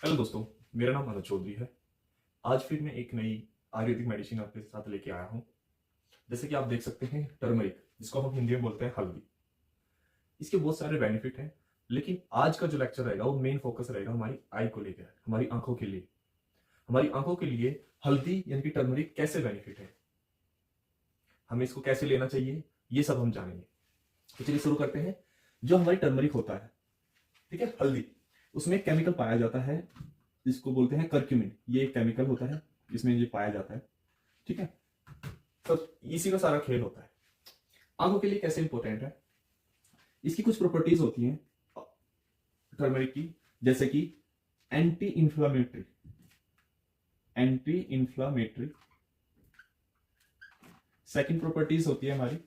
Hello दोस्तों, मेरा नाम अनुज चौधरी है। आज फिर मैं एक नई आयुर्वेदिक मेडिसिन आपके साथ लेके आया हूँ। जैसे कि आप देख सकते हैं, टर्मरिक, जिसको हम हिंदी में बोलते हैं हल्दी। इसके बहुत सारे बेनिफिट हैं, लेकिन आज का जो लेक्चर रहेगा वो मेन फोकस रहेगा हमारी आई को लेकर, हमारी आंखों के लिए। हमारी आंखों के लिए हल्दी यानी कि टर्मरिक कैसे बेनिफिट है, हमें इसको कैसे लेना चाहिए, ये सब हम जानेंगे। तो चलिए शुरू करते हैं। जो हमारी टर्मरिक होता है, ठीक है, हल्दी, उसमें एक केमिकल पाया जाता है जिसको बोलते हैं करक्यूमिन। ये एक केमिकल होता है जिसमें ये पाया जाता है, ठीक है। तो इसी का सारा खेल होता है। आंखों के लिए कैसे इंपॉर्टेंट है, इसकी कुछ प्रॉपर्टीज होती हैं टर्मरिक की, जैसे कि anti inflammatory, anti inflammatory. Second properties होती है हमारी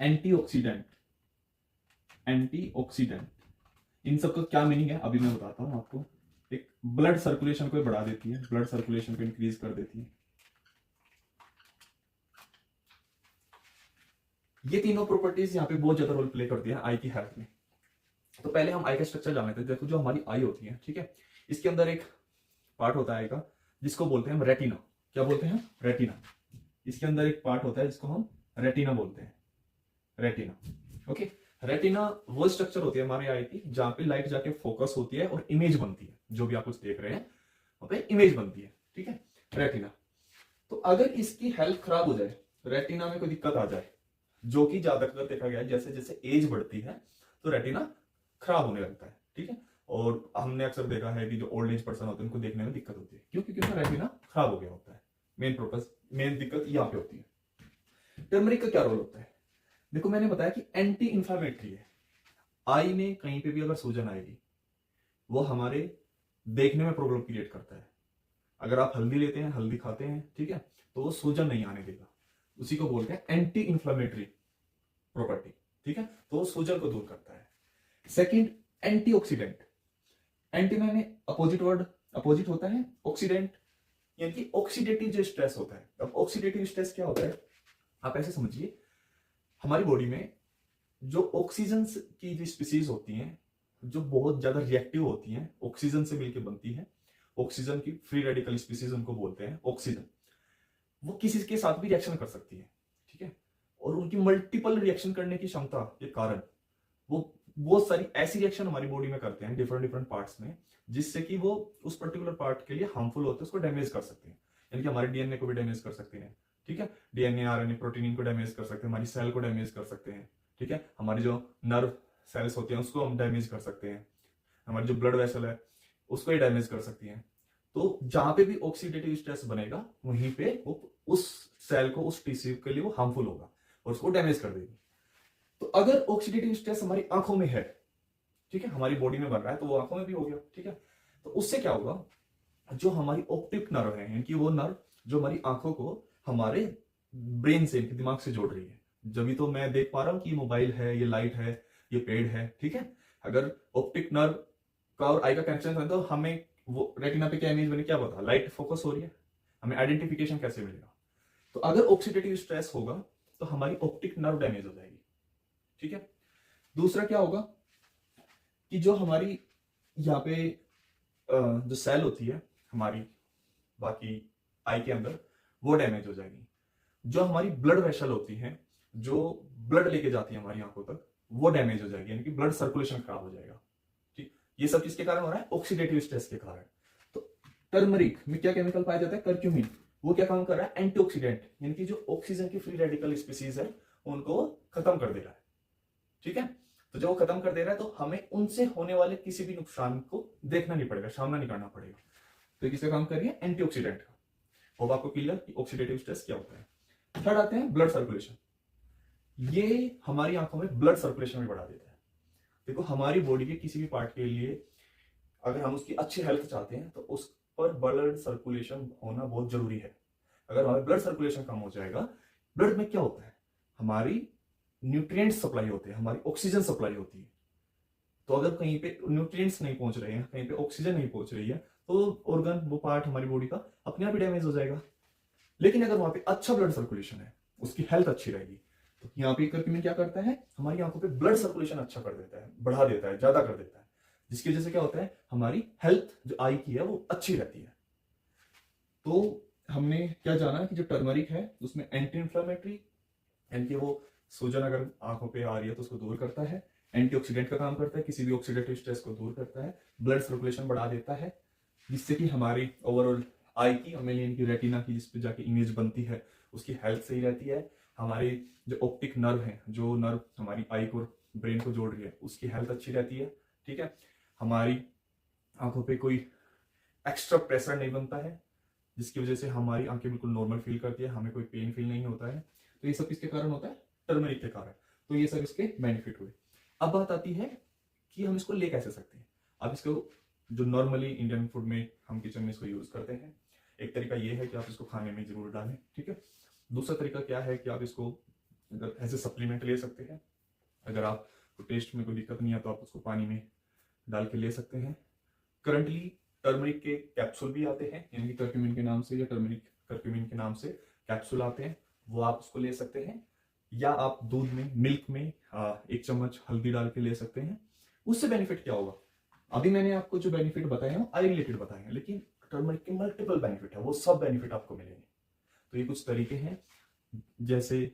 एंटीऑक्सीडेंट, एंटीऑक्सीडेंट। इन सब का क्या मीनिंग है अभी मैं बताता हूं आपको। एक ब्लड सर्कुलेशन को बढ़ा देती है, ब्लड सर्कुलेशन को इंक्रीज कर देती है। ये तीनों प्रॉपर्टीज यहाँ पे बहुत ज्यादा रोल प्ले करती है आई की हेल्थ में। तो पहले हम आई का स्ट्रक्चर जान लेते हैं। देखो, जो हमारी आई होती है, ठीक है, इसके अंदर एक पार्ट होता है आई का जिसको बोलते हैं हम रेटिना। क्या बोलते हैं? रेटिना। इसके अंदर एक पार्ट होता है जिसको हम रेटिना बोलते हैं, रेटिना। ओके, रेटिना वो स्ट्रक्चर होती है हमारे आई की जहां पे लाइट जाके फोकस होती है और इमेज बनती है। जो भी आप कुछ देख रहे हैं वहां पे इमेज बनती है, ठीक है, रेटिना। तो अगर इसकी हेल्थ खराब हो जाए, रेटिना में कोई दिक्कत आ जाए, जो कि ज्यादातर देखा गया है जैसे जैसे एज बढ़ती है तो रेटिना खराब होने लगता है, ठीक है। और हमने अक्सर देखा है कि जो ओल्ड एज पर्सन होते हैं उनको देखने में दिक्कत होती है, क्योंकि रेटिना खराब हो गया होता है। मेन पर्पस, मेन दिक्कत यहाँ पे होती है। टर्मरिक का क्या रोल होता है? देखो, मैंने बताया कि एंटी इंफ्लामेटरी है। आई में कहीं पे भी अगर सूजन आएगी, वो हमारे देखने में प्रॉब्लम क्रिएट करता है। अगर आप हल्दी लेते हैं, हल्दी खाते हैं, ठीक है, तो वो सूजन नहीं आने देगा। उसी को बोलते हैं एंटी इंफ्लामेटरी प्रॉपर्टी, ठीक है। तो वो सूजन को दूर करता है। Second, antioxidant. एंटी मैंने अपोजिट वर्ड, अपोजिट होता है ऑक्सीडेंट, यानी कि ऑक्सीडेटिव जो स्ट्रेस होता है। अब ऑक्सीडेटिव स्ट्रेस क्या होता है, आप ऐसे समझिए, हमारी बॉडी में जो ऑक्सीजन की जो स्पीसीज होती हैं, जो बहुत ज्यादा रिएक्टिव होती हैं, ऑक्सीजन से मिलकर बनती है, ऑक्सीजन की फ्री रेडिकल स्पीसीज उनको बोलते हैं ऑक्सीजन। वो किसी के साथ भी रिएक्शन कर सकती है, ठीक है, और उनकी मल्टीपल रिएक्शन करने की क्षमता के कारण वो बहुत सारी ऐसी रिएक्शन हमारी बॉडी में करते हैं डिफरेंट डिफरेंट पार्ट्स में, जिससे कि वो उस पर्टिकुलर पार्ट के लिए हार्मफुल होते हैं, उसको डैमेज कर सकते हैं। यानी कि हमारे डीएनए को भी डैमेज कर सकते हैं, ठीक है, डीएनए आरएनए प्रोटीन को डैमेज कर सकते हैं, हमारी सेल को डैमेज कर सकते हैं, ठीक है, हमारी जो नर्व सेल्स होती हैं उसको हम डैमेज कर सकते हैं, हमारी जो ब्लड वेसल है उसको ही डैमेज कर सकती हैं। तो जहां पे भी ऑक्सीडेटिव स्ट्रेस बनेगा वहीं पे वो उस सेल को, उस टिश्यू के लिए वो हार्मफुल होगा और उसको डैमेज कर देगी। तो अगर ऑक्सीडेटिव स्ट्रेस हमारी आंखों में है, ठीक है, हमारी बॉडी में बन रहा है, तो वो आंखों में भी हो गया, ठीक है। तो उससे क्या होगा, जो हमारी ऑप्टिक नर्व है, यानी कि वो नर्व जो हमारी आंखों को हमारे ब्रेन से, दिमाग से जोड़ रही है। जब भी तो मैं देख पा रहा हूं कि ये मोबाइल है, ये लाइट है, ये पेड़ है, ठीक है। अगर ऑप्टिक नर्व का और आई का कनेक्शन है तो हमें वो रेटिना पे क्या इमेज बनी, क्या पता, लाइट फोकस हो रही है, हमें आइडेंटिफिकेशन कैसे मिलेगा। तो अगर ऑक्सीडेटिव स्ट्रेस होगा तो हमारी ऑप्टिक नर्व डैमेज हो जाएगी, ठीक है। दूसरा क्या होगा कि जो हमारी यहाँ पे जो सेल होती है हमारी बाकी आई के अंदर, वो डैमेज हो जाएगी। जो हमारी ब्लड वेसल होती है, जो ब्लड लेके जाती है हमारी आंखों तक, वो डैमेज हो जाएगी, यानी कि ब्लड सर्कुलेशन खराब हो जाएगा, ठीक। ये सब किसके कारण हो रहा है? ऑक्सीडेटिव स्ट्रेस के कारण। तो टर्मरिक में क्या केमिकल पाया जाता है? करक्यूमिन। वो क्या काम कर रहा है? एंटीऑक्सीडेंट, यानी कि जो ऑक्सीजन की फ्री रेडिकल स्पीसीज है उनको खत्म कर दे रहा है, ठीक है। तो जब वो खत्म कर दे रहा है तो हमें उनसे होने वाले किसी भी नुकसान को देखना नहीं पड़ेगा, सामना नहीं करना पड़ेगा। तो किसका काम कर रही है? एंटीऑक्सीडेंट का। होप आपको क्लियर कि ऑक्सीडेटिव स्ट्रेस क्या होता है। थर्ड आते हैं ब्लड सर्कुलेशन। ये हमारी आंखों में ब्लड सर्कुलेशन भी बढ़ा देता है। देखो, हमारी बॉडी के किसी भी पार्ट के लिए अगर हम उसकी अच्छी हेल्थ चाहते हैं तो उस पर ब्लड सर्कुलेशन होना बहुत जरूरी है। अगर हमारा ब्लड सर्कुलेशन कम हो जाएगा, ब्लड में क्या होता है, हमारी न्यूट्रिएंट्स सप्लाई होते हैं, हमारी ऑक्सीजन सप्लाई होती है। तो अगर कहीं पे न्यूट्रिएंट्स नहीं पहुंच रहे हैं, कहीं पे ऑक्सीजन नहीं पहुंच रही है, तो ऑर्गन, वो पार्ट हमारी बॉडी का अपने आप ही डैमेज हो जाएगा। लेकिन अगर वहां पे अच्छा ब्लड सर्कुलेशन है, उसकी हेल्थ अच्छी रहेगी, तो यहाँ पे करक्यूमिन क्या करता है, हमारी आंखों पे ब्लड सर्कुलेशन अच्छा कर देता है, बढ़ा देता है, ज्यादा कर देता है, जिसकी वजह से क्या होता है, हमारी हेल्थ जो आई की है वो अच्छी रहती है। तो हमने क्या जाना कि जो टर्मरिक है उसमें एंटी इंफ्लेमेटरी, यानी कि वो सूजन अगर आंखों पे आ रही है तो उसको दूर करता है, एंटीऑक्सीडेंट का काम करता है, किसी भी ऑक्सीडेटिव स्ट्रेस को दूर करता है, ब्लड सर्कुलेशन बढ़ा देता है, जिससे कि हमारी ओवरऑल आई की और मेनली इनकी रेटिना की जिस पे जाके इमेज बनती है उसकी हेल्थ सही रहती है। हमारे जो ऑप्टिक नर्व है, जो नर्व हमारी आई को ब्रेन को जोड़ रही है, उसकी हेल्थ अच्छी रहती है। ठीक है, हमारी आंखों पे कोई एक्स्ट्रा प्रेशर नहीं बनता है, जिसकी वजह से हमारी आंखें बिल्कुल नॉर्मल फील करती है, हमें कोई पेन फील नहीं होता है। तो ये सब किसके कारण होता है, टर्मरिक के कारण। तो ये सब इसके बेनिफिट हुए। अब बात आती है कि हम इसको ले कैसे सकते हैं। अब इसको जो नॉर्मली इंडियन फूड में हम किचन में इसको यूज करते हैं, एक तरीका ये है कि आप इसको खाने में जरूर डालें। ठीक है, दूसरा तरीका क्या है कि आप इसको एज ए सप्लीमेंट ले सकते हैं। अगर आपको टेस्ट में कोई दिक्कत नहीं है तो आप उसको पानी में डाल के ले सकते हैं। करंटली टर्मरिक के कैप्सूल भी आते हैं, यानी कि कर्क्यूमिन के नाम से या टर्मरिक कर्क्यूमिन के नाम से कैप्सूल आते हैं, वो आप उसको ले सकते हैं। या आप दूध में, मिल्क में 1 चम्मच हल्दी डाल के ले सकते हैं। उससे बेनिफिट क्या होगा, अभी मैंने आपको जो बेनिफिट बताए हैं आई रिलेटेड बताए हैं, लेकिन टर्मरिक के मल्टीपल बेनिफिट है, वो सब बेनिफिट आपको मिलेंगे। तो ये कुछ तरीके हैं जैसे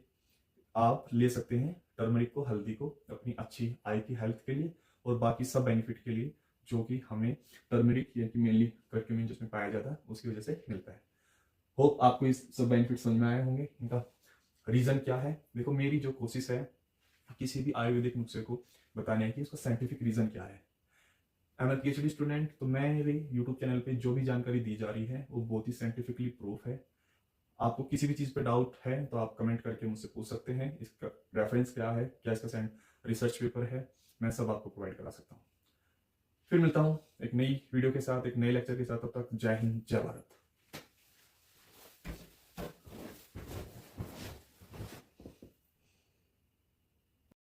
आप ले सकते हैं टर्मरिक को, हल्दी को अपनी अच्छी आई की हेल्थ के लिए और बाकी सब बेनिफिट के लिए जो कि हमें टर्मरिक या कि मेनली कर्क्यूमिन जिसमें पाया जाता है उसकी वजह से मिलता है। होप आपको इस सब बेनिफिट समझ में आए होंगे। इनका रीजन क्या है, देखो मेरी जो कोशिश है किसी भी आयुर्वेदिक नुस्खे को बताने की, उसका साइंटिफिक रीजन क्या है। I am a PhD student, तो मेरे यूट्यूब चैनल पे जो भी जानकारी दी जा रही है वो बहुत ही साइंटिफिकली प्रूफ है। आपको किसी भी चीज़ पे डाउट है तो आप कमेंट करके मुझसे पूछ सकते हैं, इसका रेफरेंस क्या है, क्या इसका रिसर्च पेपर है, मैं सब आपको प्रोवाइड करा सकता हूँ। फिर मिलता हूँ एक नई वीडियो के साथ, एक नए लेक्चर के साथ। तब तक जय हिंद, जय भारत।